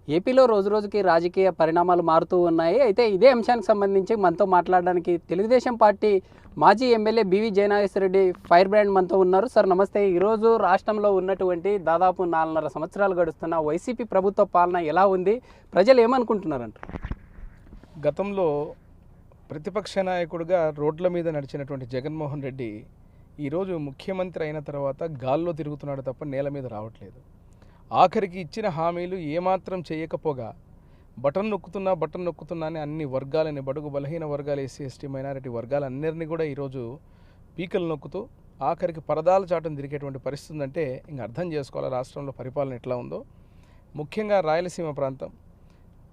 ఏపీలో రోజురోజుకి రాజకీయ పరిణామాలు మారుతూ ఉన్నాయి. అయితే ఇదే అంశానికి సంబంధించి మనతో మాట్లాడడానికి తెలుగుదేశం పార్టీ మాజీ MLA BV Jaya Nageswara Reddy firebrand మనతో ఉన్నారు. సార్ నమస్తే. ఈరోజు రాష్ట్రంలో ఉన్నటువంటి దాదాపు 4.5 సంవత్సరాలు గడుస్తున్న వైసీపీ ప్రభుత్వ పాలన ఎలా ఉంది, ప్రజలు ఏమనుకుంటున్నారంట? గతంలో ప్రతిపక్ష నాయకుడిగా రోడ్ల మీద నడిచినటువంటి జగన్మోహన్ రెడ్డి ఈరోజు ముఖ్యమంత్రి అయిన తర్వాత గాల్లో తిరుగుతున్నాడు తప్ప నేల మీద రావట్లేదు. ఆఖరికి ఇచ్చిన హామీలు ఏమాత్రం చేయకపోగా బటన్ నొక్కుతున్నా అని అన్ని వర్గాలని, బడుగు బలహీన వర్గాలు, ఎస్సీ ఎస్టీ మైనారిటీ వర్గాలన్నిరినీ కూడా ఈరోజు పీకలు నొక్కుతూ ఆఖరికి పరదాల చాటును తిరిగేటువంటి పరిస్థితి ఉందంటే ఇంకా అర్థం చేసుకోవాలి రాష్ట్రంలో పరిపాలన ఎట్లా ఉందో. ముఖ్యంగా రాయలసీమ ప్రాంతం,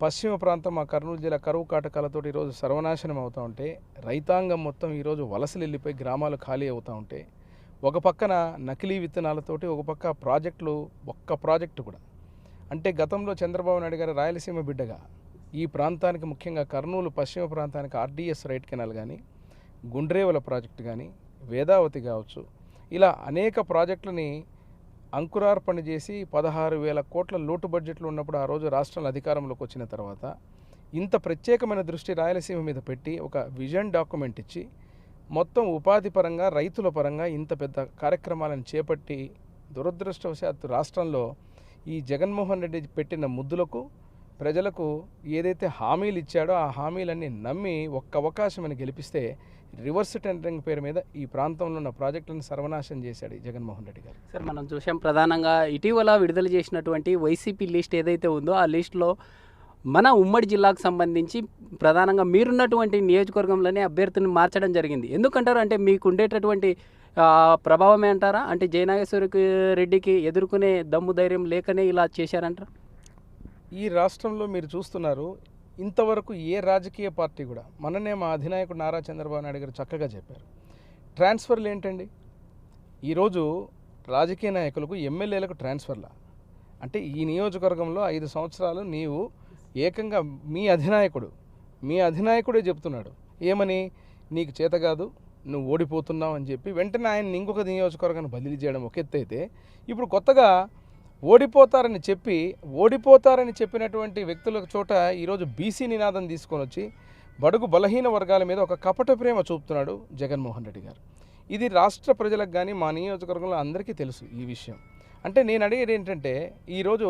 పశ్చిమ ప్రాంతం, మా కర్నూలు జిల్లా కరువు కాటకాలతో ఈరోజు సర్వనాశనం అవుతూ ఉంటే, రైతాంగం మొత్తం ఈరోజు వలసలు వెళ్ళిపోయి గ్రామాలు ఖాళీ అవుతూ ఉంటే, ఒక పక్కన నకిలీ విత్తనాలతోటి, ఒక పక్క ప్రాజెక్టులు, ఒక్క ప్రాజెక్టు కూడా అంటే గతంలో చంద్రబాబు నాయుడు గారు రాయలసీమ బిడ్డగా ఈ ప్రాంతానికి, ముఖ్యంగా కర్నూలు పశ్చిమ ప్రాంతానికి ఆర్డీఎస్ రైట్ కెనాల్ కానీ, గుండ్రేవల ప్రాజెక్టు కానీ, వేదావతి కావచ్చు, ఇలా అనేక ప్రాజెక్టులని అంకురార్పణ చేసి 16,000 కోట్ల లోటు బడ్జెట్లు ఉన్నప్పుడు ఆ రోజు రాష్ట్రంలో అధికారంలోకి వచ్చిన తర్వాత ఇంత ప్రత్యేకమైన దృష్టి రాయలసీమ మీద పెట్టి ఒక విజన్ డాక్యుమెంట్ ఇచ్చి మొత్తం ఉపాధి పరంగా, రైతుల పరంగా ఇంత పెద్ద కార్యక్రమాలను చేపట్టి దురదృష్టవశాత్తు రాష్ట్రంలో ఈ జగన్మోహన్ రెడ్డి పెట్టిన ముద్దులకు ప్రజలకు ఏదైతే హామీలు ఇచ్చాడో ఆ హామీలన్నీ నమ్మి ఒక్క అవకాశం గెలిపిస్తే రివర్స్ టెండరింగ్ పేరు మీద ఈ ప్రాంతంలో ఉన్న ప్రాజెక్టులను సర్వనాశనం చేశాడు ఈ జగన్మోహన్ రెడ్డి గారు. సార్, మనం చూసాం ప్రధానంగా ఇటీవల విడుదల చేసినటువంటి వైసీపీ లిస్ట్ ఏదైతే ఉందో ఆ లిస్టులో మన ఉమ్మడి జిల్లాకు సంబంధించి ప్రధానంగా మీరున్నటువంటి నియోజకవర్గంలోనే అభ్యర్థిని మార్చడం జరిగింది. ఎందుకంటారు? అంటే మీకు ఉండేటటువంటి ప్రభావమే అంటారా? అంటే జయనాగేశ్వర రెడ్డికి ఎదుర్కొనే దమ్ము ధైర్యం లేకనే ఇలా చేశారంటారా? ఈ రాష్ట్రంలో మీరు చూస్తున్నారు, ఇంతవరకు ఏ రాజకీయ పార్టీ కూడా, మననే మా అధినాయకుడు నారా చంద్రబాబు నాయుడు గారు చక్కగా చెప్పారు, ట్రాన్స్ఫర్లు ఏంటండి ఈరోజు రాజకీయ నాయకులకు, ఎమ్మెల్యేలకు ట్రాన్స్ఫర్లా అంటే ఈ నియోజకవర్గంలో 5 సంవత్సరాలు నీవు ఏకంగా మీ అధినాయకుడే చెప్తున్నాడు ఏమని, నీకు చేత కాదు, నువ్వు ఓడిపోతున్నావు అని చెప్పి వెంటనే ఆయన ఇంకొక నియోజకవర్గాన్ని బదిలీ చేయడం ఒక ఎత్తు అయితే, ఇప్పుడు కొత్తగా ఓడిపోతారని చెప్పినటువంటి వ్యక్తుల చోట ఈరోజు బీసీ నినాదం తీసుకొని వచ్చి బడుగు బలహీన వర్గాల మీద ఒక కపట ప్రేమ చూపుతున్నాడు జగన్మోహన్ రెడ్డి గారు. ఇది రాష్ట్ర ప్రజలకు కానీ మా నియోజకవర్గంలో అందరికీ తెలుసు ఈ విషయం. అంటే నేను అడిగేది ఏంటంటే, ఈరోజు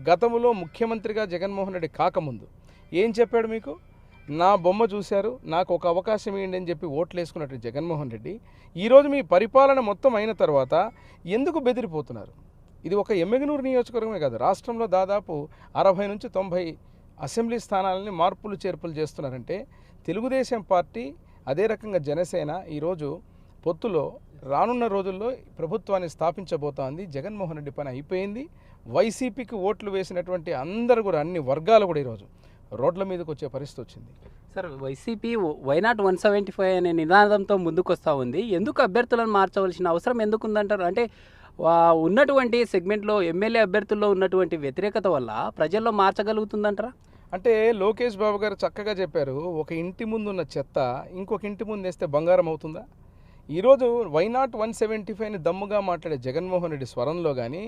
గతంలో ముఖ్యమంత్రిగా జగన్మోహన్ రెడ్డి కాకముందు ఏం చెప్పాడు మీకు? నా బొమ్మ చూశారు, నాకు ఒక అవకాశం ఇవ్వండి అని చెప్పి ఓట్లు వేసుకున్నట్టు జగన్మోహన్ రెడ్డి ఈరోజు మీ పరిపాలన మొత్తం అయిన తర్వాత ఎందుకు బెదిరిపోతున్నారు? ఇది ఒక ఎమ్మెగనూరు నియోజకవర్గమే కాదు, రాష్ట్రంలో దాదాపు 60 నుంచి 90 అసెంబ్లీ స్థానాలని మార్పులు చేర్పులు చేస్తున్నారంటే తెలుగుదేశం పార్టీ, అదే రకంగా జనసేన ఈరోజు పొత్తులో రానున్న రోజుల్లో ప్రభుత్వాన్ని స్థాపించబోతోంది. జగన్మోహన్ రెడ్డి పని అయిపోయింది. వైసీపీకి ఓట్లు వేసినటువంటి అందరూ కూడా, అన్ని వర్గాలు కూడా ఈరోజు రోడ్ల మీదకి వచ్చే పరిస్థితి వచ్చింది. సార్, వైసీపీ వైనాట్ 175 అనే నినాదంతో ముందుకు వస్తూ ఉంది. ఎందుకు అభ్యర్థులను మార్చవలసిన అవసరం ఎందుకుందంటారు? అంటే ఉన్నటువంటి సెగ్మెంట్లో ఎమ్మెల్యే అభ్యర్థుల్లో ఉన్నటువంటి వ్యతిరేకత వల్ల ప్రజల్లో మార్చగలుగుతుందంటారా? అంటే లోకేష్ బాబు గారు చక్కగా చెప్పారు, ఒక ఇంటి ముందు ఉన్న చెత్త ఇంకొక ఇంటి ముందు వేస్తే బంగారం అవుతుందా? ఈరోజు వైనాట్ 175ని దమ్ముగా మాట్లాడే జగన్మోహన్ రెడ్డి స్వరంలో కానీ,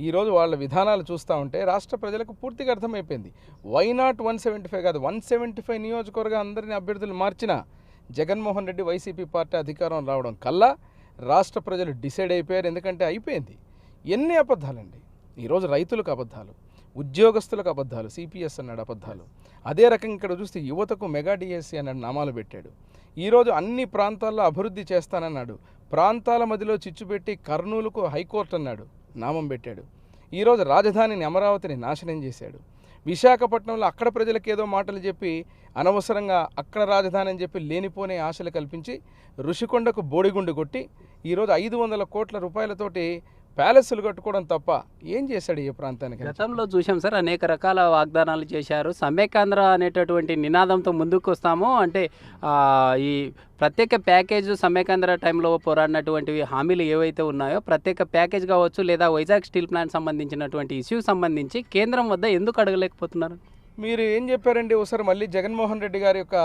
ఈరోజు వాళ్ళ విధానాలు చూస్తూ ఉంటే రాష్ట్ర ప్రజలకు పూర్తిగా అర్థమైపోయింది. వైనాట్ 175 కాదు, 175 నియోజకవర్గ అందరినీ అభ్యర్థులు మార్చిన జగన్మోహన్ రెడ్డి వైసీపీ పార్టీ అధికారం రావడం కల్లా రాష్ట్ర ప్రజలు డిసైడ్ అయిపోయారు. ఎందుకంటే అయిపోయింది. ఎన్ని అబద్ధాలండి ఈరోజు, రైతులకు అబద్ధాలు, ఉద్యోగస్తులకు అబద్ధాలు, సిపిఎస్ అన్నాడు అబద్ధాలు. అదే రకంగా ఇక్కడ చూస్తే యువతకు మెగా డిఎస్సి అన్నాడు నామాలు పెట్టాడు. ఈరోజు అన్ని ప్రాంతాల్లో అభివృద్ధి చేస్తానన్నాడు, ప్రాంతాల మధ్యలో చిచ్చుపెట్టి కర్నూలుకు హైకోర్టు అన్నాడు, నామం పెట్టాడు. ఈరోజు రాజధానిని అమరావతిని నాశనం చేశాడు. విశాఖపట్నంలో అక్కడ ప్రజలకు ఏదో మాటలు చెప్పి అనవసరంగా అక్కడ రాజధాని అని చెప్పి లేనిపోనే ఆశలు కల్పించి ఋషికొండకు బోడిగుండు కొట్టి ఈరోజు 500 కోట్ల రూపాయలతోటి ప్యాలెస్లు కట్టుకోవడం తప్ప ఏం చేశాడు ఈ ప్రాంతానికి? గతంలో చూసాం సార్, అనేక రకాల వాగ్దానాలు చేశారు. సమైక్యాంధ్ర అనేటటువంటి నినాదంతో ముందుకు వస్తాము అంటే ఈ ప్రత్యేక ప్యాకేజ్, సమైక్యాంధ్ర టైంలో పోరాడినటువంటి హామీలు ఏవైతే ఉన్నాయో ప్రత్యేక ప్యాకేజ్ కావచ్చు, లేదా వైజాగ్ స్టీల్ ప్లాంట్ సంబంధించినటువంటి ఇష్యూకి సంబంధించి కేంద్రం వద్ద ఎందుకు అడగలేకపోతున్నారు? మీరు ఏం చెప్పారండి? ఒకసారి మళ్ళీ జగన్మోహన్ రెడ్డి గారి యొక్క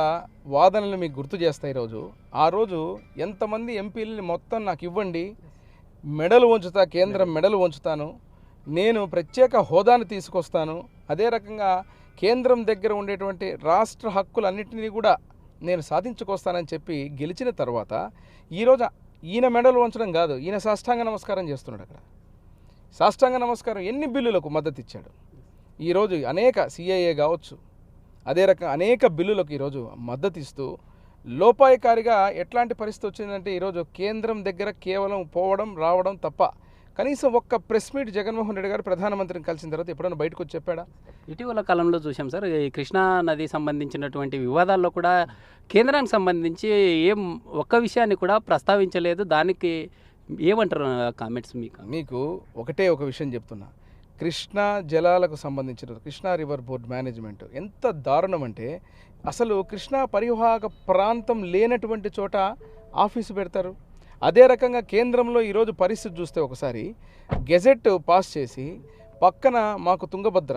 వాదనలు మీకు గుర్తు చేస్తాయి. ఆ రోజు ఎంతమంది ఎంపీలని మొత్తం నాకు ఇవ్వండి, మెడలు వంచుతా, కేంద్రం మెడలు వంచుతాను, నేను ప్రత్యేక హోదాను తీసుకొస్తాను, అదే రకంగా కేంద్రం దగ్గర ఉండేటువంటి రాష్ట్ర హక్కులన్నింటినీ కూడా నేను సాధించుకొస్తానని చెప్పి గెలిచిన తర్వాత ఈరోజు ఈయన మెడలు వంచడం కాదు, ఈయన సాష్టాంగ నమస్కారం చేస్తున్నాడు. అక్కడ సాష్టాంగ నమస్కారం ఎన్ని బిల్లులకు మద్దతు ఇచ్చాడు. ఈరోజు అనేక సిఐఏ కావచ్చు, అదే రకంగా అనేక బిల్లులకు ఈరోజు మద్దతు ఇస్తూ లోపాయకారిగా ఎట్లాంటి పరిస్థితి వచ్చిందంటే ఈరోజు కేంద్రం దగ్గర కేవలం పోవడం రావడం తప్ప కనీసం ఒక్క ప్రెస్ మీట్ జగన్మోహన్ రెడ్డి గారు ప్రధానమంత్రిని కలిసిన తర్వాత ఎప్పుడైనా బయటకు వచ్చి చెప్పాడా? ఇటీవల కాలంలో చూసాం సార్, ఈ కృష్ణా నది సంబంధించినటువంటి వివాదాల్లో కూడా కేంద్రానికి సంబంధించి ఏం ఒక్క విషయాన్ని కూడా ప్రస్తావించలేదు. దానికి ఏమంటారు కామెంట్స్ మీకు ఒకటే ఒక విషయం చెప్తున్నా. కృష్ణా జలాలకు సంబంధించిన కృష్ణా రివర్ బోర్డ్ మేనేజ్మెంట్ ఎంత దారుణం అంటే అసలు కృష్ణా పరివాహక ప్రాంతం లేనటువంటి చోట ఆఫీసు పెడతారు. అదే రకంగా కేంద్రంలో ఈరోజు పరిస్థితి చూస్తే ఒకసారి గెజెట్ పాస్ చేసి పక్కన మాకు తుంగభద్ర,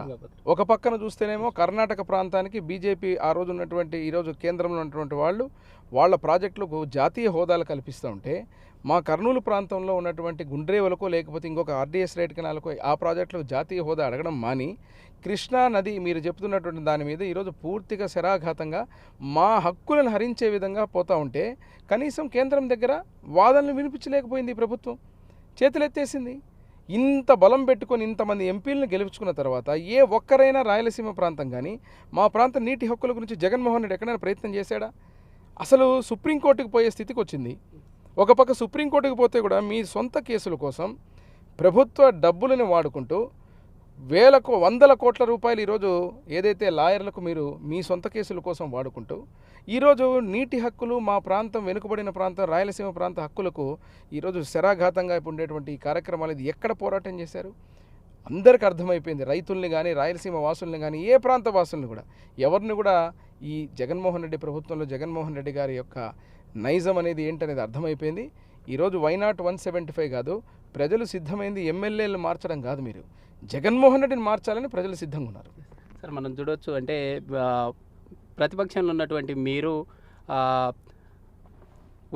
ఒక పక్కన చూస్తేనేమో కర్ణాటక ప్రాంతానికి బీజేపీ ఆ రోజు ఉన్నటువంటి ఈరోజు కేంద్రంలో ఉన్నటువంటి వాళ్ళ ప్రాజెక్టులకు జాతీయ హోదాలు కల్పిస్తూ ఉంటే మా కర్నూలు ప్రాంతంలో ఉన్నటువంటి గుండ్రేవులకో లేకపోతే ఇంకొక ఆర్డీఎస్ రైట్ కెనాల్కో ఆ ప్రాజెక్టులకు జాతీయ హోదా అడగడం మాని కృష్ణా నది మీరు చెప్తున్నటువంటి దాని మీద ఈరోజు పూర్తిగా శరాఘాతంగా మా హక్కులను హరించే విధంగా పోతూ ఉంటే కనీసం కేంద్రం దగ్గర వాదనలు వినిపించలేకపోయింది. ప్రభుత్వం చేతులెత్తేసింది. ఇంత బలం పెట్టుకొని ఇంతమంది ఎంపీలను గెలుచుకున్న తర్వాత ఏ ఒక్కరైనా రాయలసీమ ప్రాంతం కానీ మా ప్రాంతం నీటి హక్కుల గురించి జగన్మోహన్ రెడ్డి ఎక్కడైనా ప్రయత్నం చేశాడా? అసలు సుప్రీంకోర్టుకు పోయే స్థితికి వచ్చింది. ఒక పక్క సుప్రీంకోర్టుకు పోతే కూడా మీ సొంత కేసుల కోసం ప్రభుత్వ డబ్బులను వాడుకుంటూ వందల కోట్ల రూపాయలు ఈరోజు ఏదైతే లాయర్లకు మీరు మీ సొంత కేసుల కోసం వాడుకుంటూ ఈరోజు నీటి హక్కులు మా ప్రాంతం వెనుకబడిన ప్రాంతం రాయలసీమ ప్రాంత హక్కులకు ఈరోజు శరాఘాతంగా ఉండేటువంటి ఈ కార్యక్రమాలు ఇది ఎక్కడ పోరాటం చేశారు? అందరికీ అర్థమైపోయింది. రైతుల్ని కానీ రాయలసీమ వాసుల్ని కానీ ఏ ప్రాంత వాసుల్ని కూడా ఎవరిని కూడా ఈ జగన్మోహన్ రెడ్డి ప్రభుత్వంలో జగన్మోహన్ రెడ్డి గారి యొక్క నైజం అనేది ఏంటనేది అర్థమైపోయింది. ఈరోజు వైనాట్ 175 కాదు, ప్రజలు సిద్ధమైంది ఎమ్మెల్యేలు మార్చడం కాదు, మీరు జగన్మోహన్ రెడ్డిని మార్చాలని ప్రజలు సిద్ధంగా ఉన్నారు. సార్ మనం చూడవచ్చు అంటే ప్రతిపక్షంలో ఉన్నటువంటి మీరు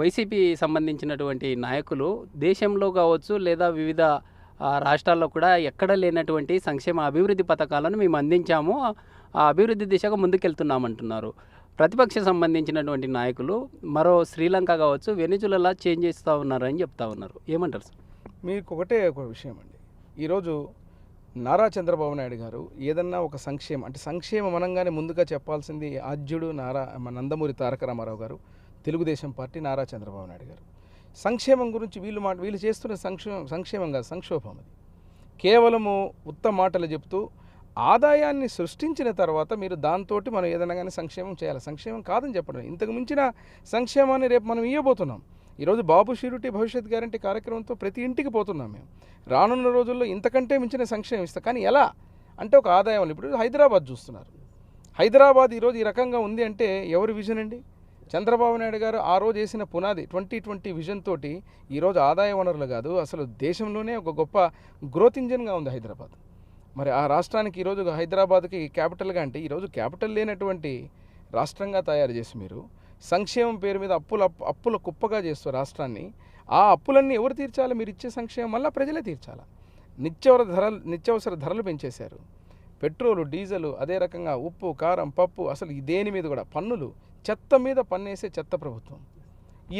వైసీపీ సంబంధించినటువంటి నాయకులు దేశంలో కావచ్చు లేదా వివిధ రాష్ట్రాల్లో కూడా ఎక్కడ లేనటువంటి సంక్షేమ అభివృద్ధి పథకాలను మేము అందించాము, ఆ అభివృద్ధి దిశగా ముందుకెళ్తున్నామంటున్నారు. ప్రతిపక్ష సంబంధించినటువంటి నాయకులు మరో శ్రీలంక కావచ్చు వెనిజులా చేంజ్ చేస్తూ ఉన్నారు అని చెప్తా ఉన్నారు. ఏమంటారు సార్? మీకు ఒకటే ఒక విషయం అండి, ఈరోజు నారా చంద్రబాబు నాయుడు గారు ఏదన్నా ఒక సంక్షేమం అనగానే ముందుగా చెప్పాల్సింది ఆద్యుడు నందమూరి తారక రామారావు గారు, తెలుగుదేశం పార్టీ నారా చంద్రబాబు నాయుడు గారు. సంక్షేమం గురించి వీళ్ళు చేస్తున్న సంక్షేమం కాదు, సంక్షోభం. అది కేవలము ఉత్త మాటలు చెప్తూ ఆదాయాన్ని సృష్టించిన తర్వాత మీరు దాంతో మనం ఏదైనా కానీ సంక్షేమం చేయాలి. సంక్షేమం కాదని చెప్పడం, ఇంతకు మించిన సంక్షేమాన్ని రేపు మనం ఇవ్వబోతున్నాం. ఈరోజు బాబు షూరిటీ భవిష్యత్ గ్యారంటీ కార్యక్రమంతో ప్రతి ఇంటికి పోతున్నాం మేము. రానున్న రోజుల్లో ఇంతకంటే మించిన సంక్షేమం ఇస్తాం. కానీ ఎలా అంటే ఒక ఆదాయం. ఇప్పుడు హైదరాబాద్ చూస్తున్నారు. హైదరాబాద్ ఈరోజు ఈ రకంగా ఉంది అంటే ఎవరి విజన్ అండి? చంద్రబాబు నాయుడు గారు ఆ రోజు వేసిన పునాది 2020 విజన్ తోటి ఈరోజు ఆదాయ వనరులు కాదు, అసలు దేశంలోనే ఒక గొప్ప గ్రోత్ ఇంజన్గా ఉంది హైదరాబాద్. మరి ఆ రాష్ట్రానికి ఈరోజు హైదరాబాద్కి క్యాపిటల్గా అంటే ఈరోజు క్యాపిటల్ లేనటువంటి రాష్ట్రంగా తయారు చేసి మీరు సంక్షేమం పేరు మీద అప్పుల కుప్పగా చేస్తూ రాష్ట్రాన్ని, ఆ అప్పులన్నీ ఎవరు తీర్చాలి? మీరు ఇచ్చే సంక్షేమం మళ్ళీ ప్రజలే తీర్చాలి. నిత్యావసర ధరలు పెంచేశారు. పెట్రోలు, డీజిల్, అదే రకంగా ఉప్పు, కారం, పప్పు, అసలు దేని మీద కూడా పన్నులు, చెత్త మీద పన్నేసే చెత్త ప్రభుత్వం. ఈ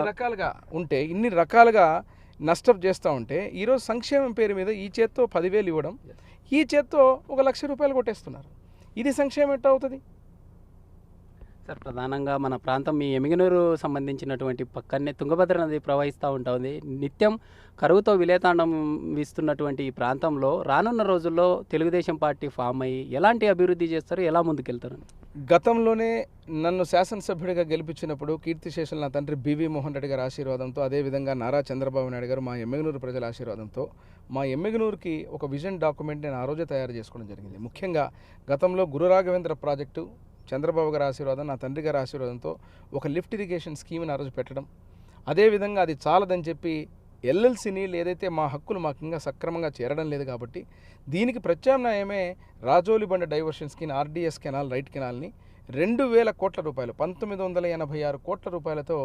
రకాలుగా ఉంటే ఇన్ని రకాలుగా నష్టం చేస్తూ ఉంటే ఈరోజు సంక్షేమం పేరు మీద ఈ చేత్తో 10,000 ఇవ్వడం, ఈ చేత్తో 1,00,000 రూపాయలు కొట్టేస్తున్నారు. ఇది సంక్షేమం ఎట్లా అవుతుంది సార్? ప్రధానంగా మన ప్రాంతం మీ ఎమిగనూరు సంబంధించినటువంటి పక్కనే తుంగభద్ర నది ప్రవహిస్తూ ఉంటుంది. నిత్యం కరువుతో విలేతాండం వీస్తున్నటువంటి ఈ ప్రాంతంలో రానున్న రోజుల్లో తెలుగుదేశం పార్టీ ఫామ్ అయ్యి ఎలాంటి అభివృద్ధి చేస్తారు, ఎలా ముందుకెళ్తారు? గతంలోనే నన్ను శాసనసభ్యుడిగా గెలిపించినప్పుడు కీర్తిశేషులు నా తండ్రి బివి మోహన్ రెడ్డి గారి ఆశీర్వాదంతో, అదేవిధంగా నారా చంద్రబాబు నాయుడు గారు మా ఎమ్మెగనూరు ప్రజల ఆశీర్వాదంతో మా ఎమ్మెగనూరుకి ఒక విజన్ డాక్యుమెంట్ నేను ఆ రోజే తయారు చేసుకోవడం జరిగింది. ముఖ్యంగా గతంలో గురు రాఘవేంద్ర ప్రాజెక్టు చంద్రబాబు గారి ఆశీర్వాదం, నా తండ్రి గారి ఆశీర్వాదంతో ఒక లిఫ్ట్ ఇరిగేషన్ స్కీమ్ని ఆ రోజు పెట్టడం, అదేవిధంగా అది చాలదని చెప్పి ఎల్ఎల్సి నీళ్ళు ఏదైతే మా హక్కులు మాకు ఇంకా సక్రమంగా చేరడం లేదు కాబట్టి దీనికి ప్రత్యామ్నాయమే Rajoli Banda diversion scheme, RDS canal, right కెనాల్ని 2,000 కోట్ల రూపాయలు 1986 కోట్ల రూపాయలతో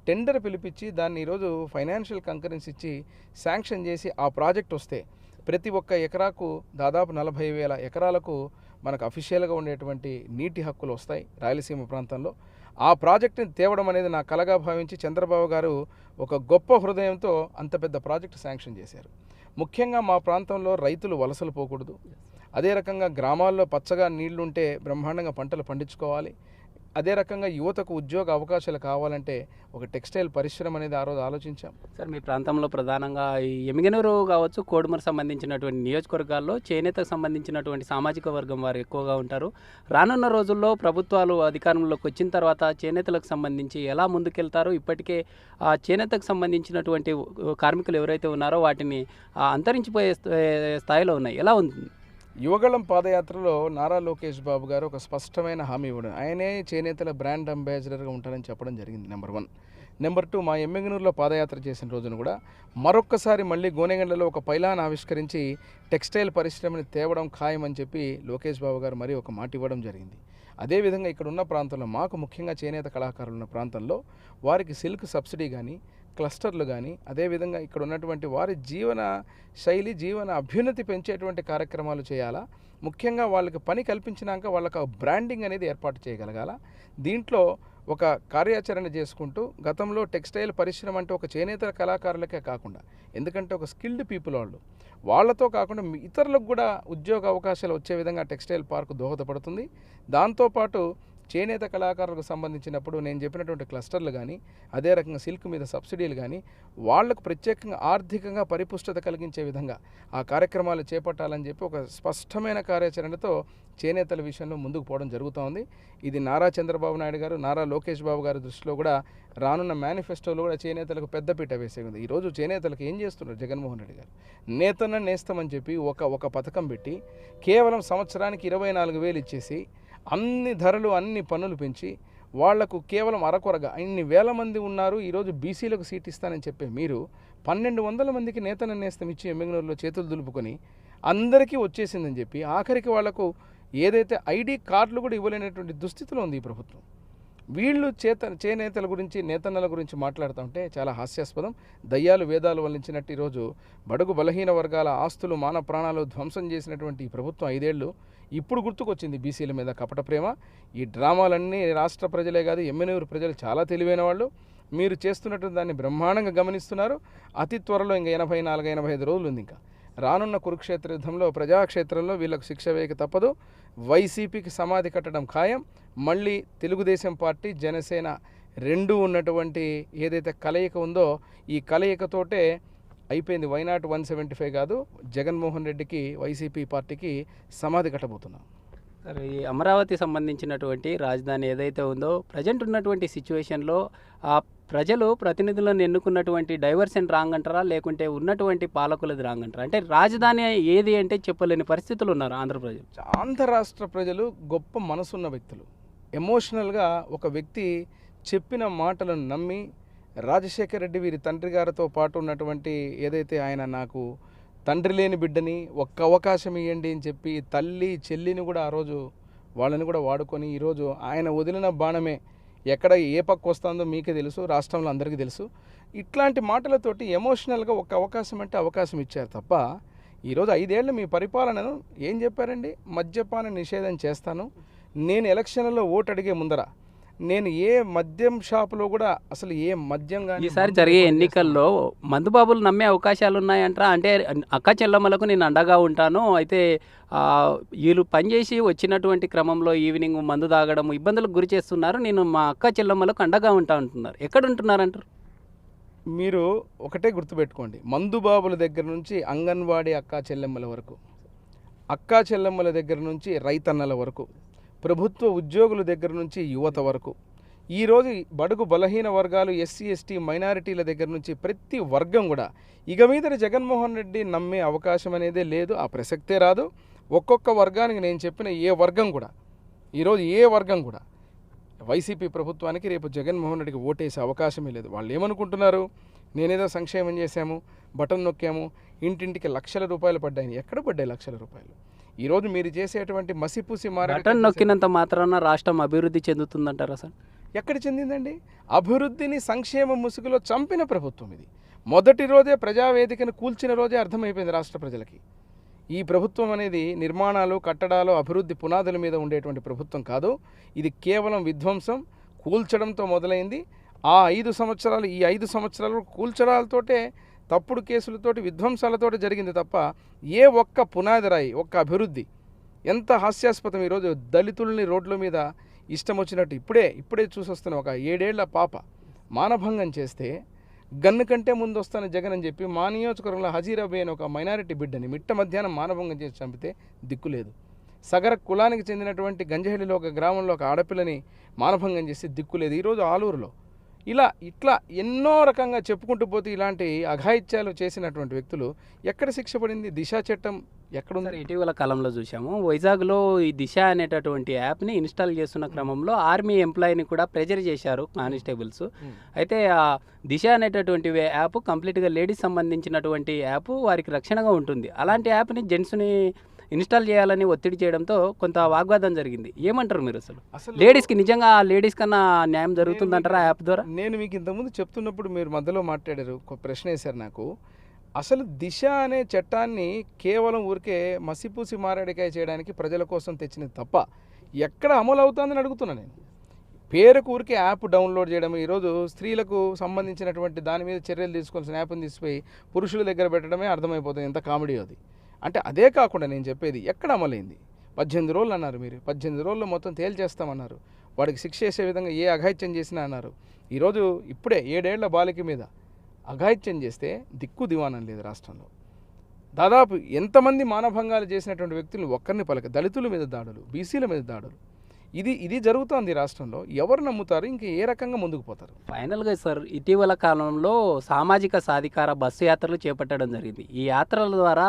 టెండర్ పిలిపించి దాన్ని ఈరోజు ఫైనాన్షియల్ కంకరెన్స్ ఇచ్చి శాంక్షన్ చేసి ఆ ప్రాజెక్ట్ వస్తే ప్రతి ఒక్క ఎకరాకు దాదాపు 40,000 ఎకరాలకు మనకు అఫీషియల్గా ఉండేటువంటి నీటి హక్కులు వస్తాయి రాయలసీమ ప్రాంతంలో. ఆ ప్రాజెక్టుని తేవడం అనేది నా కలగా భావించి చంద్రబాబు గారు ఒక గొప్ప హృదయంతో అంత పెద్ద ప్రాజెక్టు శాంక్షన్ చేశారు. ముఖ్యంగా మా ప్రాంతంలో రైతులు వలసలు పోకూడదు. అదే రకంగా గ్రామాల్లో పచ్చగా నీళ్లుంటే బ్రహ్మాండంగా పంటలు పండించుకోవాలి. అదే రకంగా యువతకు ఉద్యోగ అవకాశాలు కావాలంటే ఒక టెక్స్టైల్ పరిశ్రమ అనేది ఆ రోజు ఆలోచించాం. సార్, మీ ప్రాంతంలో ప్రధానంగా ఈ ఎమిగనూరు కావచ్చు, కోడుమూరు సంబంధించినటువంటి నియోజకవర్గాల్లో చేనేతకు సంబంధించినటువంటి సామాజిక వర్గం వారు ఎక్కువగా ఉంటారు. రానున్న రోజుల్లో ప్రభుత్వాలు అధికారంలోకి వచ్చిన తర్వాత చేనేతలకు సంబంధించి ఎలా ముందుకెళ్తారు? ఇప్పటికే ఆ చేనేతకు సంబంధించినటువంటి కార్మికులు ఎవరైతే ఉన్నారో వాటిని అంతరించిపోయే స్థాయిలో ఉన్నాయి. ఎలా ఉంది? యువగళం పాదయాత్రలో నారా లోకేష్ బాబు గారు ఒక స్పష్టమైన హామీ ఇవ్వడం, ఆయనే చేనేతల బ్రాండ్ అంబాసిడర్గా ఉంటారని చెప్పడం జరిగింది. నెంబర్ 1. నెంబర్ 2, మా ఎమ్మిగనూరులో పాదయాత్ర చేసిన రోజున కూడా మరొక్కసారి మళ్ళీ గోనెగండ్లలో ఒక పైలాన్ ఆవిష్కరించి టెక్స్టైల్ పరిశ్రమని తేవడం ఖాయమని చెప్పి లోకేష్ బాబు గారు మరీ ఒక మాట ఇవ్వడం జరిగింది. అదేవిధంగా ఇక్కడ ఉన్న ప్రాంతంలో మాకు ముఖ్యంగా చేనేత కళాకారులు ఉన్న ప్రాంతంలో వారికి సిల్క్ సబ్సిడీ కానీ, క్లస్టర్లు కానీ, అదేవిధంగా ఇక్కడ ఉన్నటువంటి వారి జీవన శైలి, జీవన అభ్యున్నతి పెంచేటువంటి కార్యక్రమాలు చేయాలా. ముఖ్యంగా వాళ్ళకి పని కల్పించినాక వాళ్ళకి బ్రాండింగ్ అనేది ఏర్పాటు చేయగలగాల. దీంట్లో ఒక కార్యాచరణ చేసుకుంటూ గతంలో టెక్స్టైల్ పరిశ్రమ అంటే ఒక చేనేత కళాకారులకే కాకుండా, ఎందుకంటే ఒక స్కిల్డ్ పీపుల్ వాళ్ళతో కాకుండా ఇతరులకు కూడా ఉద్యోగ అవకాశాలు వచ్చే విధంగా టెక్స్టైల్ పార్క్ దోహదపడుతుంది. దాంతోపాటు చేనేత కళాకారులకు సంబంధించినప్పుడు నేను చెప్పినటువంటి క్లస్టర్లు కానీ, అదే రకంగా సిల్క్ మీద సబ్సిడీలు కానీ వాళ్లకు ప్రత్యేకంగా ఆర్థికంగా పరిపుష్టత కలిగించే విధంగా ఆ కార్యక్రమాలు చేపట్టాలని చెప్పి ఒక స్పష్టమైన కార్యాచరణతో చేనేతల విషయంలో ముందుకు పోవడం జరుగుతోంది. ఇది నారా చంద్రబాబు నాయుడు గారు, నారా లోకేష్ బాబు గారి దృష్టిలో కూడా రానున్న మేనిఫెస్టోలో కూడా చేనేతలకు పెద్దపీట వేసే ఉంది. ఈరోజు చేనేతలకు ఏం చేస్తున్నారు జగన్మోహన్ రెడ్డి గారు? నేతన్న నేస్తామని చెప్పి ఒక పథకం పెట్టి కేవలం సంవత్సరానికి 24,000 ఇచ్చేసి అన్ని ధరలు, అన్ని పన్నులు పెంచి వాళ్లకు కేవలం అరకొరగా ఇన్ని వేల మంది ఉన్నారు, ఈరోజు బీసీలకు సీట్ ఇస్తానని చెప్పే మీరు 1,200 మందికి నేతన్న నేస్తం ఇచ్చి ఎమ్మిగనూరులో చేతులు దులుపుకొని అందరికీ వచ్చేసిందని చెప్పి ఆఖరికి వాళ్లకు ఏదైతే ఐడి కార్డులు కూడా ఇవ్వలేనటువంటి దుస్థితిలో ఉంది ఈ ప్రభుత్వం. వీళ్ళు చేనేతల గురించి, నేతన్నల గురించి మాట్లాడుతూ ఉంటే చాలా హాస్యాస్పదం. దయ్యాలు వేదాలు వల్లించినట్టు ఈరోజు బడుగు బలహీన వర్గాల ఆస్తులు, మాన ప్రాణాలు ధ్వంసం చేసినటువంటి ఈ ప్రభుత్వం 5 ఏళ్ళు ఇప్పుడు గుర్తుకొచ్చింది బీసీల మీద కపట ప్రేమ. ఈ డ్రామాలన్నీ రాష్ట్ర ప్రజలే కాదు, ఎమ్మెనూరు ప్రజలు చాలా తెలివైన వాళ్ళు. మీరు చేస్తున్నటువంటి దాన్ని బ్రహ్మాండంగా గమనిస్తున్నారు. అతి త్వరలో ఇంకా 84-85 రోజులు ఉంది. ఇంకా రానున్న కురుక్షేత్ర యుద్ధంలో, ప్రజాక్షేత్రంలో వీళ్ళకు శిక్ష వేయక తప్పదు. వైసీపీకి సమాధి కట్టడం ఖాయం. మళ్ళీ తెలుగుదేశం పార్టీ, జనసేన రెండూ ఉన్నటువంటి ఏదైతే కలయిక ఉందో ఈ కలయికతోటే అయిపోయింది. వైనాట్ 175 కాదు, జగన్మోహన్ రెడ్డికి, వైసీపీ పార్టీకి సమాధి కట్టబోతున్నాం. సరే, ఈ అమరావతి సంబంధించినటువంటి రాజధాని ఏదైతే ఉందో ప్రజెంట్ ఉన్నటువంటి సిచ్యువేషన్లో ఆ ప్రజలు ప్రతినిధులను ఎన్నుకున్నటువంటి డైవర్షన్ రాంగ్ అంటారా, లేకుంటే ఉన్నటువంటి పాలకులది రాంగ్ అంటారా? అంటే రాజధాని ఏది అంటే చెప్పలేని పరిస్థితులు ఉన్నారు ఆంధ్ర ప్రజలు. ఆంధ్ర రాష్ట్ర ప్రజలు గొప్ప మనసున్న వ్యక్తులు. ఎమోషనల్గా ఒక వ్యక్తి చెప్పిన మాటలను నమ్మి రాజశేఖర్ రెడ్డి వీరి తండ్రి గారితో పాటు ఉన్నటువంటి ఏదైతే ఆయన నాకు తండ్రి లేని బిడ్డని ఒక్క అవకాశం ఇవ్వండి అని చెప్పి తల్లి చెల్లిని కూడా ఆ రోజు వాళ్ళని కూడా వాడుకొని ఈరోజు ఆయన వదిలిన బాణమే ఎక్కడ ఏ పక్క వస్తుందో మీకే తెలుసు, రాష్ట్రంలో అందరికీ తెలుసు. ఇట్లాంటి మాటలతోటి ఎమోషనల్గా ఒక అవకాశం అంటే అవకాశం ఇచ్చారు తప్ప ఈరోజు 5 ఏళ్ళు మీ పరిపాలనను ఏం చెప్పారండి? మద్యపాన నిషేధం చేస్తాను, నేను ఎలక్షన్లలో ఓటు అడిగే ముందర నేను ఏ మద్యం షాపులో కూడా అసలు ఏ మద్యం కానీ ఈసారి జరిగే ఎన్నికల్లో మందుబాబులు నమ్మే అవకాశాలు ఉన్నాయంటారా? అంటే అక్క చెల్లమ్మలకు నేను అండగా ఉంటాను, అయితే వీళ్ళు పనిచేసి వచ్చినటువంటి క్రమంలో ఈవినింగ్ మందు తాగడం ఇబ్బందులకు గురి చేస్తున్నారు, నేను మా అక్క చెల్లమ్మలకు అండగా ఉంటా అంటున్నారు. ఎక్కడ ఉంటున్నారంటారు? మీరు ఒకటే గుర్తుపెట్టుకోండి, మందుబాబుల దగ్గర నుంచి అంగన్వాడీ అక్కా చెల్లెమ్మల వరకు, అక్కా చెల్లెమ్మల దగ్గర నుంచి రైతన్నల వరకు, ప్రభుత్వ ఉద్యోగుల దగ్గర నుంచి యువత వరకు, ఈరోజు బడుగు బలహీన వర్గాలు, ఎస్సీ ఎస్టీ మైనారిటీల దగ్గర నుంచి ప్రతి వర్గం కూడా ఇక మీద జగన్మోహన్ రెడ్డి నమ్మే అవకాశం అనేదే లేదు, ఆ ప్రసక్తే రాదు. ఒక్కొక్క వర్గానికి నేను చెప్పిన ఏ వర్గం కూడా ఈరోజు ఏ వర్గం కూడా వైసీపీ ప్రభుత్వానికి రేపు జగన్మోహన్ రెడ్డికి ఓటేసే అవకాశమే లేదు. వాళ్ళు ఏమనుకుంటున్నారు? నేనేదో సంక్షేమం చేశాము, బటన్ నొక్కాము, ఇంటింటికి లక్షల రూపాయలు పడ్డాయి. ఎక్కడ పడ్డాయి లక్షల రూపాయలు? ఈరోజు మీరు చేసేటువంటి మసిపూసి బటన్ నొక్కినంత మాత్రాన రాష్ట్రం అభివృద్ధి చెందుతుందంటారా సార్? ఎక్కడ చెందిందండి? అభివృద్ధిని సంక్షేమ ముసుగులో చంపిన ప్రభుత్వం ఇది. మొదటి రోజే ప్రజావేదికను కూల్చిన రోజే అర్థమైపోయింది రాష్ట్ర ప్రజలకి. ఈ ప్రభుత్వం అనేది నిర్మాణాలు, కట్టడాలు, అభివృద్ధి పునాదుల మీద ఉండేటువంటి ప్రభుత్వం కాదు. ఇది కేవలం విధ్వంసం, కూల్చడంతో మొదలైంది. ఈ 5 సంవత్సరాలు కూల్చడాలతోటే, తప్పుడు కేసులతోటి, విధ్వంసాలతోటి జరిగింది తప్ప ఏ ఒక్క పునాది రాయి, ఒక్క అభివృద్ధి. ఎంత హాస్యాస్పదం! ఈరోజు దళితుల్ని రోడ్ల మీద ఇష్టం వచ్చినట్టు ఇప్పుడే చూసొస్తున్న ఒక 7 ఏళ్ల పాప మానభంగం చేస్తే గన్ను కంటే ముందు వస్తాను జగన్ అని చెప్పి మా నియోజకవర్గంలో హజీరాబాయ్ అని ఒక మైనారిటీ బిడ్డని మిట్ట మధ్యాహ్నం మానభంగం చేసి చంపితే దిక్కులేదు. సగర కులానికి చెందినటువంటి గంజహెల్లిలో ఒక గ్రామంలో ఒక ఆడపిల్లని మానభంగం చేసి దిక్కులేదు. ఈరోజు ఆలూరులో ఇట్లా ఎన్నో రకంగా చెప్పుకుంటూ పోతే ఇలాంటి అఘాయిత్యాలు చేసినటువంటి వ్యక్తులు ఎక్కడ శిక్ష పడింది? దిశ చట్టం ఎక్కడుంది? ఇటీవల కాలంలో చూసాము, వైజాగ్లో ఈ దిశ అనేటటువంటి యాప్ని ఇన్స్టాల్ చేస్తున్న క్రమంలో ఆర్మీ ఎంప్లాయీని కూడా ప్రెజర్ చేశారు కానిస్టేబుల్స్. అయితే ఆ దిశ అనేటటువంటి యాప్ కంప్లీట్గా లేడీస్ సంబంధించినటువంటి యాప్, వారికి రక్షణగా ఉంటుంది. అలాంటి యాప్ని జెంట్స్ని ఇన్స్టాల్ చేయాలని ఒత్తిడి చేయడంతో కొంత వాగ్వాదం జరిగింది. ఏమంటారు మీరు? అసలు లేడీస్కి నిజంగా లేడీస్ కన్నా న్యాయం జరుగుతుందంటారా యాప్ ద్వారా? నేను మీకు ఇంతకుముందు చెప్తున్నప్పుడు మీరు మధ్యలో మాట్లాడారు, ఒక ప్రశ్న వేశారు నాకు. అసలు దిశ అనే చట్టాన్ని కేవలం ఊరికే మసిపూసి మారేడికాయ చేయడానికి ప్రజల కోసం తెచ్చినది తప్ప ఎక్కడ అమలు అవుతుందని అడుగుతున్నాను నేను. పేరుకు ఊరికే యాప్ డౌన్లోడ్ చేయడం, ఈరోజు స్త్రీలకు సంబంధించినటువంటి దాని మీద చర్యలు తీసుకోవాల్సిన యాప్ని తీసిపోయి పురుషుల దగ్గర పెట్టడమే అర్థమైపోతుంది. ఎంత కామెడీ అది. అంటే అదే కాకుండా నేను చెప్పేది ఎక్కడ అమలైంది? 18 రోజులు అన్నారు మీరు. 18 రోజుల్లో మొత్తం తేల్చేస్తామన్నారు. వాడికి శిక్ష చేసే విధంగా ఏ అఘాయిత్యం చేసినా అన్నారు. ఈరోజు ఇప్పుడే 7 ఏళ్ల బాలిక మీద అఘాయిత్యం చేస్తే దిక్కు దివానం లేదు రాష్ట్రంలో. దాదాపు ఎంతమంది మానభంగాలు చేసినటువంటి వ్యక్తులు ఒక్కరిని పలక. దళితుల మీద దాడులు, బీసీల మీద దాడులు, ఇది జరుగుతోంది రాష్ట్రంలో. ఎవరు నమ్ముతారు? ఇంకా ఏ రకంగా ముందుకు పోతారు? ఫైనల్గా సార్, ఇటీవల కాలంలో సామాజిక సాధికార బస్సు యాత్రలు చేపట్టడం జరిగింది. ఈ యాత్రల ద్వారా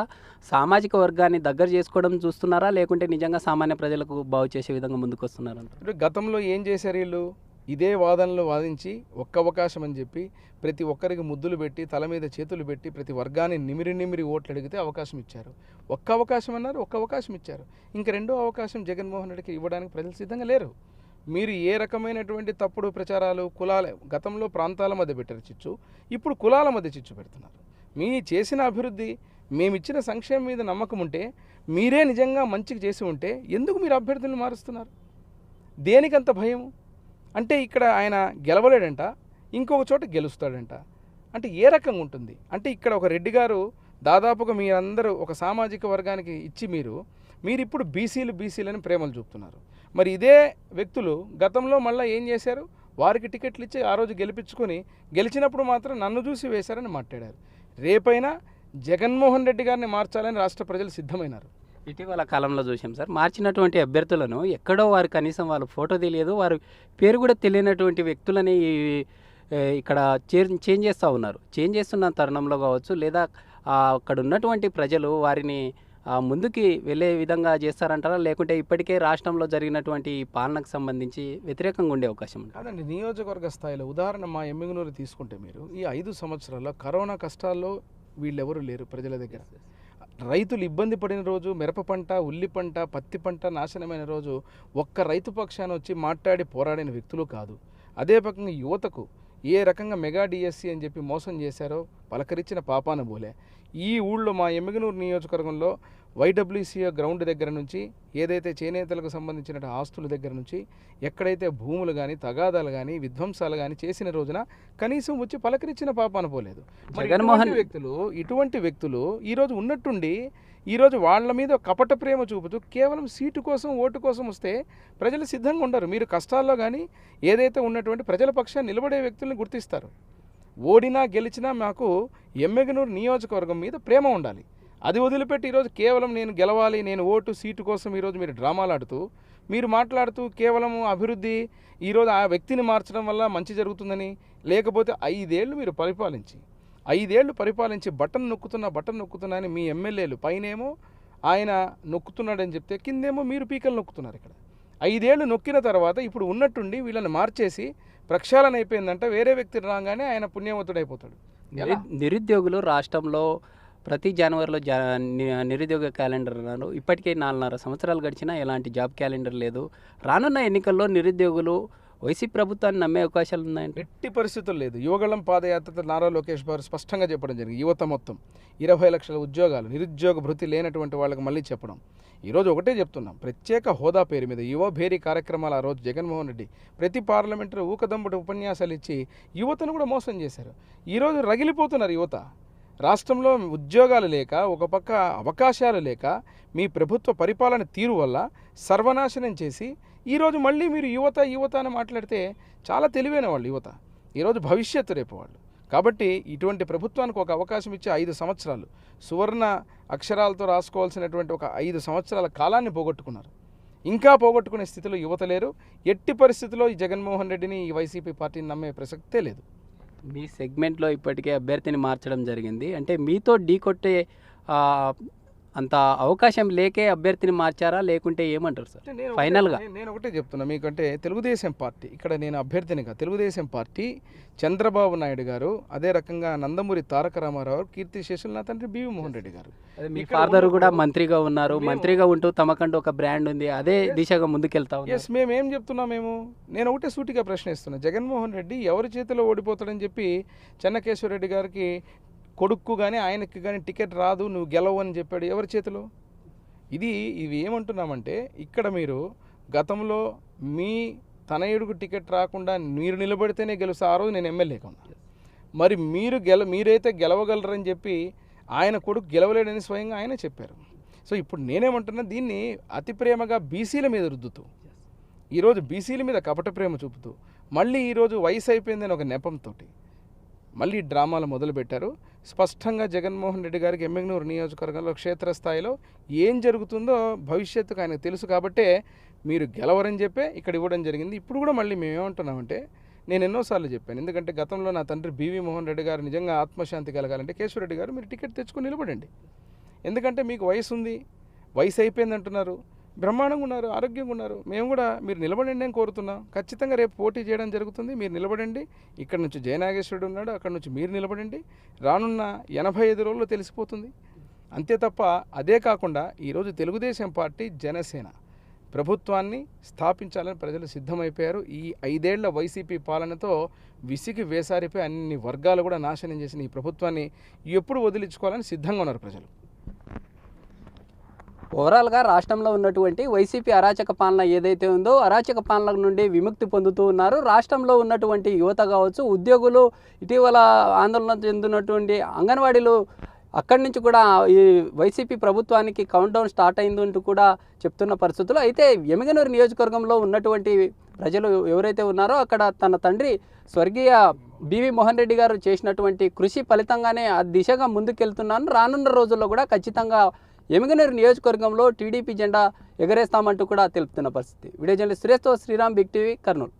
సామాజిక వర్గాన్ని దగ్గర చేసుకోవడం చూస్తున్నారా, లేకుంటే నిజంగా సామాన్య ప్రజలకు బాగు చేసే విధంగా ముందుకు వస్తున్నారంట? గతంలో ఏం చేశారు వీళ్ళు? ఇదే వాదనలు వాదించి ఒక్క అవకాశం అని చెప్పి ప్రతి ఒక్కరికి ముద్దులు పెట్టి, తల మీద చేతులు పెట్టి, ప్రతి వర్గాన్ని నిమిరి ఓట్లు అడిగితే అవకాశం ఇచ్చారు. ఒక్క అవకాశం అన్నారు, ఒక్క అవకాశం ఇచ్చారు. ఇంక రెండో అవకాశం జగన్మోహన్ రెడ్డికి ఇవ్వడానికి ప్రజలు సిద్ధంగా లేరు. మీరు ఏ రకమైనటువంటి తప్పుడు ప్రచారాలు, గతంలో ప్రాంతాల మధ్య పెట్టారు చిచ్చు, ఇప్పుడు కులాల మధ్య చిచ్చు పెడుతున్నారు. మీ చేసిన అభివృద్ధి, మేమిచ్చిన సంక్షేమం మీద నమ్మకం ఉంటే, మీరే నిజంగా మంచిగా చేసి ఉంటే ఎందుకు మీరు అభ్యర్థులను మారుస్తున్నారు? దేనికంత భయం? అంటే ఇక్కడ ఆయన గెలవలేడంట, ఇంకొక చోట గెలుస్తాడంట. అంటే ఏ రకంగా ఉంటుంది? అంటే ఇక్కడ ఒక రెడ్డి గారు దాదాపుగా మీరందరూ ఒక సామాజిక వర్గానికి ఇచ్చి మీరు ఇప్పుడు బీసీలని ప్రేమలు చూపుతున్నారు. మరి ఇదే వ్యక్తులు గతంలో మళ్ళీ ఏం చేశారు? వారికి టికెట్లు ఇచ్చి ఆ రోజు గెలిచినప్పుడు మాత్రం నన్ను చూసి వేశారని మాట్లాడారు. రేపైనా జగన్మోహన్ రెడ్డి గారిని మార్చాలని రాష్ట్ర ప్రజలు సిద్ధమైనారు. ఇటీవల కాలంలో చూసాం సార్, మార్చినటువంటి అభ్యర్థులను ఎక్కడో వారు కనీసం వాళ్ళ ఫోటో తెలియదు, వారి పేరు కూడా తెలియనటువంటి వ్యక్తులని ఇక్కడ చేంజ్ చేస్తూ ఉన్నారు. చేంజ్ చేస్తున్న తరుణంలో కావచ్చు, లేదా అక్కడ ఉన్నటువంటి ప్రజలు వారిని ముందుకి వెళ్ళే విధంగా చేస్తారంటారా, లేకుంటే ఇప్పటికే రాష్ట్రంలో జరిగినటువంటి పాలనకు సంబంధించి వ్యతిరేకంగా ఉండే అవకాశం ఉంది? కాదండి, నియోజకవర్గ స్థాయిలో ఉదాహరణ మా ఎమ్మిగనూరు తీసుకుంటే మీరు ఈ 5 సంవత్సరాల్లో కరోనా కష్టాల్లో వీళ్ళెవరూ లేరు ప్రజల దగ్గర. రైతులు ఇబ్బంది పడిన రోజు, మిరప పంట, ఉల్లి పంట, పత్తి పంట నాశనమైన రోజు ఒక్క రైతు పక్షాన వచ్చి మాట్లాడి పోరాడిన వ్యక్తులు కాదు. అదే పక్కన యువతకు ఏ రకంగా మెగా డిఎస్సి అని చెప్పి మోసం చేశారో పలకరించిన పాపాన బోలే. ఈ ఊళ్ళో మా ఎమ్మిగనూరు నియోజకవర్గంలో వైడబ్ల్యూసీఓ గ్రౌండ్ దగ్గర నుంచి, ఏదైతే చేనేతలకు సంబంధించిన ఆస్తుల దగ్గర నుంచి, ఎక్కడైతే భూములు కానీ, తగాదాలు కానీ, విధ్వంసాలు కానీ చేసిన రోజున కనీసం వచ్చి పలకరించిన పాపాన పోలేదు. ఇటువంటి వ్యక్తులు ఈరోజు ఉన్నట్టుండి ఈరోజు వాళ్ళ మీద కపట ప్రేమ చూపుతూ కేవలం సీటు కోసం, ఓటు కోసం వస్తే ప్రజలు సిద్ధంగా ఉండరు. మీరు కష్టాల్లో కానీ ఏదైతే ఉన్నటువంటి ప్రజల పక్షాన్ని నిలబడే వ్యక్తుల్ని గుర్తిస్తారు. ఓడినా గెలిచినా మాకు ఎమ్మిగనూరు నియోజకవర్గం మీద ప్రేమ ఉండాలి. అది వదిలిపెట్టి ఈరోజు కేవలం నేను గెలవాలి, నేను ఓటు సీటు కోసం ఈరోజు మీరు డ్రామాలు ఆడుతూ, మీరు మాట్లాడుతూ కేవలం అభివృద్ధి, ఈరోజు ఆ వ్యక్తిని మార్చడం వల్ల మంచి జరుగుతుందని, లేకపోతే 5 ఏళ్ళు మీరు పరిపాలించి బటన్ నొక్కుతున్నా అని మీ ఎమ్మెల్యేలు పైనేమో ఆయన నొక్కుతున్నాడని చెప్తే కిందేమో మీరు పీకలు నొక్కుతున్నారు. ఇక్కడ 5 ఏళ్ళు నొక్కిన తర్వాత ఇప్పుడు ఉన్నట్టుండి వీళ్ళని మార్చేసి ప్రక్షాళన అయిపోయిందంట, వేరే వ్యక్తి రాగానే ఆయన పుణ్యవంతుడైపోతాడు. నిరుద్యోగులు రాష్ట్రంలో ప్రతి జనవరిలో నిరుద్యోగ క్యాలెండర్ అన్నారు. ఇప్పటికే 4.5 సంవత్సరాలు గడిచినా ఎలాంటి జాబ్ క్యాలెండర్ లేదు. రానున్న ఎన్నికల్లో నిరుద్యోగులు వైసీపీ ప్రభుత్వాన్ని నమ్మే అవకాశాలు ఉన్నాయంటే ఎట్టి పరిస్థితులు లేదు. యువగళం పాదయాత్రతో నారా లోకేష్ గారు స్పష్టంగా చెప్పడం జరిగింది. యువత మొత్తం 20 లక్షల ఉద్యోగాలు, నిరుద్యోగ భృతి లేనటువంటి వాళ్ళకి మళ్ళీ చెప్పడం. ఈరోజు ఒకటే చెప్తున్నాం, ప్రత్యేక హోదా పేరు మీద యువభేరీ కార్యక్రమాలు ఆ రోజు జగన్మోహన్ రెడ్డి ప్రతి పార్లమెంటులో ఊకదంపుడు ఉపన్యాసాలు ఇచ్చి యువతను కూడా మోసం చేశారు. ఈరోజు రగిలిపోతున్నారు యువత. రాష్ట్రంలో ఉద్యోగాలు లేక, ఒక పక్క అవకాశాలు లేక, మీ ప్రభుత్వ పరిపాలన తీరు వల్ల సర్వనాశనం చేసి ఈరోజు మళ్ళీ మీరు యువత అని మాట్లాడితే చాలా తెలివైన వాళ్ళు యువత. ఈరోజు భవిష్యత్తు రేపు వాళ్ళు. కాబట్టి ఇటువంటి ప్రభుత్వానికి ఒక అవకాశం ఇచ్చి 5 సంవత్సరాలు సువర్ణ అక్షరాలతో రాసుకోవాల్సినటువంటి ఒక 5 సంవత్సరాల కాలాన్ని పోగొట్టుకున్నారు. ఇంకా పోగొట్టుకునే స్థితిలో యువత లేరు. ఎట్టి పరిస్థితుల్లో ఈ జగన్మోహన్ రెడ్డిని, ఈ వైసీపీ పార్టీని నమ్మే ప్రసక్తే లేదు. మీ సెగ్మెంట్లో ఇప్పటికే అభ్యర్థిని మార్చడం జరిగింది. అంటే మీతో ఢీకొట్టే అంత అవకాశం లేకే అభ్యర్థిని మార్చారా, లేకుంటే ఏమంటారు సార్ ఫైనల్గా? నేను ఒకటే చెప్తున్నా మీకంటే, తెలుగుదేశం పార్టీ, ఇక్కడ నేను అభ్యర్థినిగా తెలుగుదేశం పార్టీ, చంద్రబాబు నాయుడు గారు, అదే రకంగా నందమూరి తారక రామారావు, కీర్తిశేషులు నా తండ్రి బివి మోహన్ రెడ్డి గారు. మీ ఫాదర్ కూడా మంత్రిగా ఉన్నారు. మంత్రిగా ఉంటూ తమకంటూ ఒక బ్రాండ్ ఉంది. అదే దిశగా ముందుకెళ్తా ఉన్నారు. ఎస్, మేమేం చెప్తున్నాం? నేను ఒకటే సూటిగా ప్రశ్నిస్తున్నా. జగన్మోహన్ రెడ్డి ఎవరి చేతిలో ఓడిపోతాడని చెప్పి చెన్నకేశ్వరరెడ్డి గారికి కొడుక్కు కానీ ఆయనకి కానీ టికెట్ రాదు, నువ్వు గెలవు అని చెప్పాడు. ఎవరి చేతిలో? ఇవి ఏమంటున్నామంటే, ఇక్కడ మీరు గతంలో మీ తనయుడికి టికెట్ రాకుండా మీరు నిలబడితేనే గెలుస్తా. ఆ రోజు నేను ఎమ్మెల్యేగా ఉన్నా. మరి మీరైతే గెలవగలరని చెప్పి ఆయన కొడుకు గెలవలేడని స్వయంగా ఆయనే చెప్పారు. సో ఇప్పుడు నేనేమంటున్నా, దీన్ని అతి ప్రేమగా బీసీల మీద రుద్దుతూ, ఈరోజు బీసీల మీద కపట ప్రేమ చూపుతూ, మళ్ళీ ఈరోజు వయసు అయిపోయిందని ఒక నెపంతో మళ్ళీ డ్రామాలు మొదలుపెట్టారు. స్పష్టంగా జగన్మోహన్ రెడ్డి గారికి ఎమ్మెగ్నూరు నియోజకవర్గంలో క్షేత్రస్థాయిలో ఏం జరుగుతుందో భవిష్యత్తుకు ఆయనకు తెలుసు. కాబట్టే మీరు గెలవరని చెప్పే ఇక్కడ ఇవ్వడం జరిగింది. ఇప్పుడు కూడా మళ్ళీ మేము ఏమంటున్నామంటే, నేను ఎన్నోసార్లు చెప్పాను, ఎందుకంటే గతంలో నా తండ్రి బివి మోహన్ రెడ్డి గారు నిజంగా ఆత్మశాంతి కలగాలంటే, కేశవరెడ్డి గారు మీరు టికెట్ తెచ్చుకొని నిలబడండి. ఎందుకంటే మీకు వయసు ఉంది, వయసు అయిపోయింది అంటున్నారు, బ్రహ్మాండంగా ఉన్నారు, ఆరోగ్యంగా ఉన్నారు. మేము కూడా మీరు నిలబడండి అని కోరుతున్నాం. ఖచ్చితంగా రేపు పోటీ చేయడం జరుగుతుంది. మీరు నిలబడండి. ఇక్కడ నుంచి జయనాగేశ్వరుడు ఉన్నాడు, అక్కడ నుంచి మీరు నిలబడండి. రానున్న 85 రోజుల్లో తెలిసిపోతుంది. అంతే తప్ప, అదే కాకుండా ఈరోజు తెలుగుదేశం పార్టీ, జనసేన ప్రభుత్వాన్ని స్థాపించాలని ప్రజలు సిద్ధమైపోయారు. ఈ 5 ఏళ్ల వైసీపీ పాలనతో విసిగి వేసారిపోయి అన్ని వర్గాలు కూడా నాశనం చేసిన ఈ ప్రభుత్వాన్ని ఎప్పుడు వదిలించుకోవాలని సిద్ధంగా ఉన్నారు ప్రజలు. ఓవరాల్గా రాష్ట్రంలో ఉన్నటువంటి వైసీపీ అరాచక పాలన ఏదైతే ఉందో, అరాచక పాలన నుండి విముక్తి పొందుతూ ఉన్నారు. రాష్ట్రంలో ఉన్నటువంటి యువత కావచ్చు, ఉద్యోగులు, ఇటీవల ఆందోళన చెందినటువంటి అంగన్వాడీలు, అక్కడి నుంచి కూడా ఈ వైసీపీ ప్రభుత్వానికి కౌంట్ డౌన్ స్టార్ట్ అయిందంటూ కూడా చెప్తున్న పరిస్థితులు. అయితే ఎమ్మిగనూరు నియోజకవర్గంలో ఉన్నటువంటి ప్రజలు ఎవరైతే ఉన్నారో, అక్కడ తన తండ్రి స్వర్గీయ బివి మోహన్ రెడ్డి గారు చేసినటువంటి కృషి ఫలితంగానే ఆ దిశగా ముందుకెళ్తున్నాను. రానున్న రోజుల్లో కూడా ఖచ్చితంగా ఎమ్మిగనూరు నియోజకవర్గంలో టీడీపీ జెండా ఎగరేస్తామంటూ కూడా తెలుపుతున్న పరిస్థితి. వీడియో జర్నలిస్ట్ సురేష్తో శ్రీరామ్, బిగ్ టీవీ, కర్నూలు.